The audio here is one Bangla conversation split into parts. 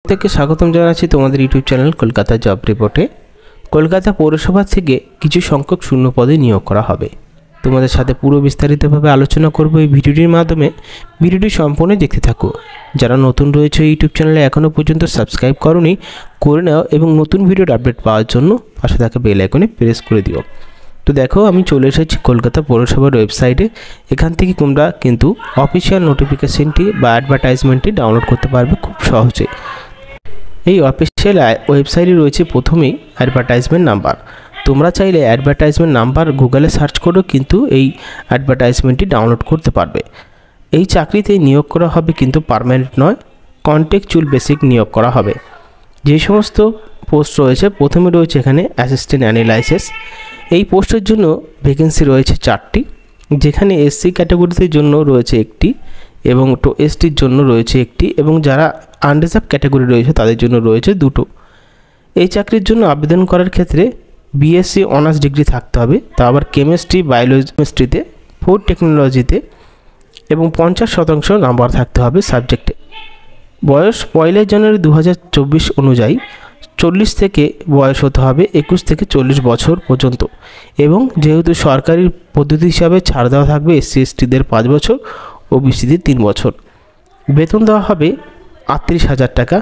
প্রত্যেককে স্বাগতম জানাচ্ছি তোমাদের ইউটিউব চ্যানেল কলকাতা জব রিপোর্টে। কলকাতা পৌরসভা থেকে কিছু সংখ্যক শূন্য পদে নিয়োগ করা হবে। তোমাদের সাথে পুরো বিস্তারিতভাবে আলোচনা করব এই ভিডিওটির মাধ্যমে। ভিডিওটি সম্পূর্ণ দেখতে থাকো। যারা নতুন রয়েছে ইউটিউব চ্যানেলে এখনও পর্যন্ত সাবস্ক্রাইব করোনি, করে নাও এবং নতুন ভিডিওর আপডেট পাওয়ার জন্য পাশে থাকা বেল আইকনে প্রেস করে দিও। তো দেখো, আমি চলে এসেছি কলকাতা পৌরসভার ওয়েবসাইটে। এখান থেকে তোমরা কিন্তু অফিসিয়াল নোটিফিকেশনটি বা অ্যাডভার্টাইজমেন্টটি ডাউনলোড করতে পারবে খুব সহজে। এই অফিসিয়াল ওয়েবসাইটে রয়েছে প্রথমেই অ্যাডভার্টাইজমেন্ট নাম্বার। তোমরা চাইলে অ্যাডভার্টাইজমেন্ট নাম্বার গুগলে সার্চ করেও কিন্তু এই অ্যাডভার্টাইজমেন্টটি ডাউনলোড করতে পারবে। এই চাকরিতে নিয়োগ করা হবে কিন্তু পার্মানেন্ট নয়, কন্ট্রাকচুয়াল বেসিক নিয়োগ করা হবে। যে সমস্ত পোস্ট রয়েছে, প্রথমে রয়েছে এখানে অ্যাসিস্ট্যান্ট অ্যানালাইসিস। এই পোস্টের জন্য ভ্যাকেন্সি রয়েছে 4টি, যেখানে এসসি ক্যাটাগরির জন্য রয়েছে একটি এবং এসটির জন্য রয়েছে একটি, এবং যারা আনরিজার্ভ ক্যাটাগরি রয়েছে তাদের জন্য রয়েছে 2টো। এই চাকরির জন্য আবেদন করার ক্ষেত্রে বিএসসি অনার্স ডিগ্রি থাকতে হবে, তা আবার কেমিস্ট্রি, বায়োলজিতে, ফুড টেকনোলজিতে, এবং 50% নাম্বার থাকতে হবে সাবজেক্টে। বয়স 1 জানুয়ারি 2024 অনুযায়ী 40 থেকে বয়স হতে হবে 21 থেকে 40 বছর পর্যন্ত। এবং যেহেতু সরকারি পদ্ধতি হিসাবে ছাড় দেওয়া থাকবে এসসি এসটিদের 5 বছর, ওবিসিদের 3 বছর। বেতন দেওয়া হবে 38,000 টাকা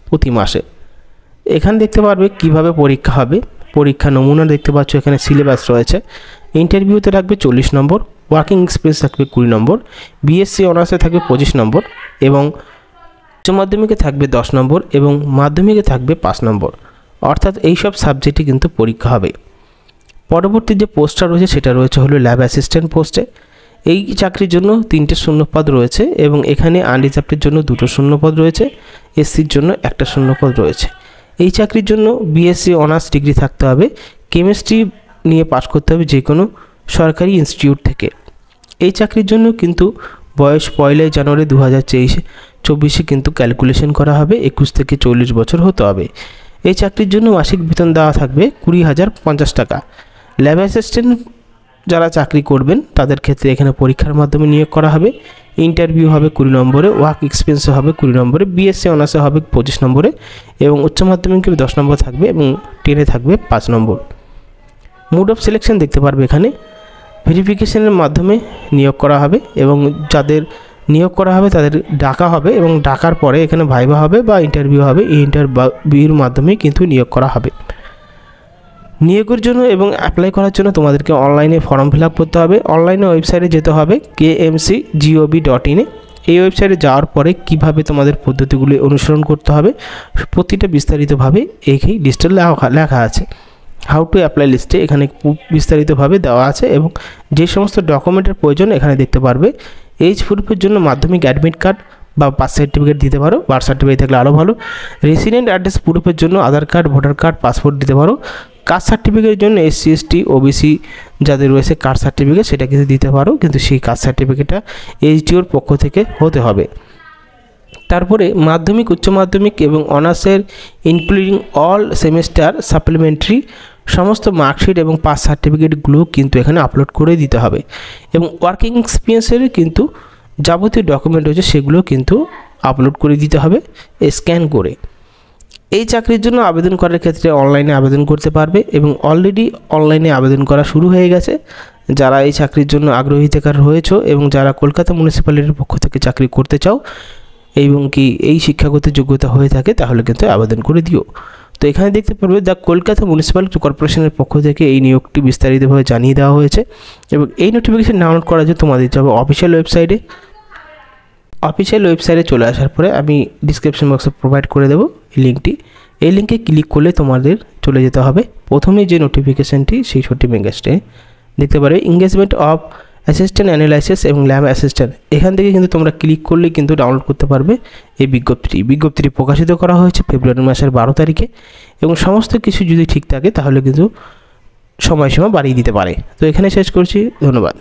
প্রতি মাসে। এখানে দেখতে পারবে কিভাবে পরীক্ষা হবে। পরীক্ষা নমুনা দেখতে পাচ্ছ, এখানে সিলেবাস রয়েছে। ইন্টারভিউতে থাকবে 40 নম্বর, ওয়ার্কিং এক্সপিরিয়েন্স থাকবে 20 নম্বর, বিএসসি অনার্সে থাকবে 25 নম্বর, এবং উচ্চ মাধ্যমিকে থাকবে 10 নম্বর, এবং মাধ্যমিকে থাকবে 5 নম্বর। অর্থাৎ এইসব সাবজেক্টে কিন্তু পরীক্ষা হবে। পরবর্তী যে পোস্টটা রয়েছে সেটা রয়েছে হলো ল্যাব অ্যাসিস্ট্যান্ট পোস্টে। এই চাকরির জন্য 3টে শূন্যপদ রয়েছে, এবং এখানে আনরিজার্ভের জন্য 2টো শূন্যপদ রয়েছে, এসসির জন্য 1টা শূন্যপদ রয়েছে। এই চাকরির জন্য বিএসসি অনার্স ডিগ্রি থাকতে হবে, কেমিস্ট্রি নিয়ে পাশ করতে হবে যে কোনো সরকারি ইনস্টিটিউট থেকে। এই চাকরির জন্য কিন্তু বয়স 1 জানুয়ারি 2024 কিন্তু ক্যালকুলেশন করা হবে, 21 থেকে 40 বছর হতে হবে। এই চাকরির জন্য মাসিক বেতন দেওয়া থাকবে 20,050 টাকা। ল্যাব অ্যাসিস্ট্যান্ট যারা চাকরি করবেন তাদের ক্ষেত্রে এখানে পরীক্ষার মাধ্যমে নিয়োগ করা হবে। ইন্টারভিউ হবে 20 নম্বরে, ওয়ার্ক এক্সপিরিয়েন্স হবে 20 নম্বরে, বিএসসি অনার্সে হবে 25 নম্বরে, এবং উচ্চ মাধ্যমিকে 10 নম্বর থাকবে, এবং 10-এ থাকবে 5 নম্বর। মোড অফ সিলেকশন দেখতে পারবে এখানে। ভেরিফিকেশনের মাধ্যমে নিয়োগ করা হবে, এবং যাদের নিয়োগ করা হবে তাদের ডাকা হবে, এবং ডাকার পরে এখানে ভাইভা হবে বা ইন্টারভিউ হবে। এই ইন্টারভিউর মাধ্যমে কিন্তু নিয়োগ করা হবে। নিয়োগের জন্য এবং অ্যাপ্লাই করার জন্য তোমাদেরকে অনলাইনে ফর্ম ফিল আপ করতে হবে। অনলাইনে ওয়েবসাইটে যেতে হবে kmcgov.in। এই ওয়েবসাইটে যাওয়ার পরে কিভাবে তোমাদের পদ্ধতিগুলি অনুসরণ করতে হবে প্রতিটা বিস্তারিতভাবে এই লিস্টে লেখা আছে। হাউ টু অ্যাপ্লাই লিস্টে এখানে বিস্তারিতভাবে দেওয়া আছে, এবং যে সমস্ত ডকুমেন্টের প্রয়োজন এখানে দেখতে পারবে। এইচ প্রুফের জন্য মাধ্যমিক অ্যাডমিট কার্ড বা বার্থ সার্টিফিকেট দিতে পারো, বার্থ সার্টিফিকেট থাকলে আরও ভালো। রেসিডেন্ট অ্যাড্রেস প্রুফের জন্য আধার কার্ড, ভোটার কার্ড, পাসপোর্ট দিতে পারো। কাস্ট সার্টিফিকেটের জন্য এসসি এসটি ওবিসি যাদের রয়েছে কাস্ট সার্টিফিকেট সেটা কিন্তু দিতে পারো, কিন্তু সেই কাস্ট সার্টিফিকেটটা এইচডিওর পক্ষ থেকে হতে হবে। তারপরে মাধ্যমিক, উচ্চ মাধ্যমিক এবং অনার্সের ইনক্লুডিং অল সেমিস্টার সাপ্লিমেন্টারি সমস্ত মার্কশিট এবং পাস সার্টিফিকেটগুলো কিন্তু এখানে আপলোড করে দিতে হবে, এবং ওয়ার্কিং এক্সপিরিয়েন্সের কিন্তু যাবতীয় ডকুমেন্ট রয়েছে সেগুলো কিন্তু আপলোড করে দিতে হবে স্ক্যান করে। এই চাকরির জন্য আবেদন করার ক্ষেত্রে অনলাইনে আবেদন করতে পারবে, এবং অলরেডি অনলাইনে আবেদন করা শুরু হয়ে গেছে। যারা এই চাকরির জন্য আগ্রহীতাকার রয়েছে এবং যারা কলকাতা মিউনিসিপ্যালিটির পক্ষ থেকে চাকরি করতে চাও এবং কি এই শিক্ষাগত যোগ্যতা হয়ে থাকে তাহলে কিন্তু আবেদন করে দিও। তো এখানে দেখতে পারবে দ্য কলকাতা মিউনিসিপ্যালিটি কর্পোরেশনের পক্ষ থেকে এই নিয়োগটি বিস্তারিতভাবে জানিয়ে দেওয়া হয়েছে, এবং এই নোটিফিকেশন ডাউনলোড করার জন্য তোমাদের যাবে অফিসিয়াল ওয়েবসাইটে। অফিসিয়াল ওয়েবসাইটে চলে আসার পরে আমি ডিসক্রিপশন বক্সে প্রোভাইড করে দেবো এই লিঙ্কটি। এই লিঙ্কে ক্লিক করলে তোমাদের চলে যেতে হবে প্রথমেই যে নোটিফিকেশানটি সেই নোটিফিকেশনে দেখতে পারবে এঙ্গেজমেন্ট অফ অ্যাসিস্ট্যান্ট অ্যানালাইসিস এবং ল্যাব অ্যাসিস্ট্যান্ট। এখান থেকে কিন্তু তোমরা ক্লিক করলে কিন্তু ডাউনলোড করতে পারবে এই বিজ্ঞপ্তিটি প্রকাশিত করা হয়েছে ফেব্রুয়ারি মাসের 12 তারিখে, এবং সমস্ত কিছু যদি ঠিক থাকে তাহলে কিন্তু সময়সীমা বাড়িয়ে দিতে পারে। তো এখানে শেষ করছি, ধন্যবাদ।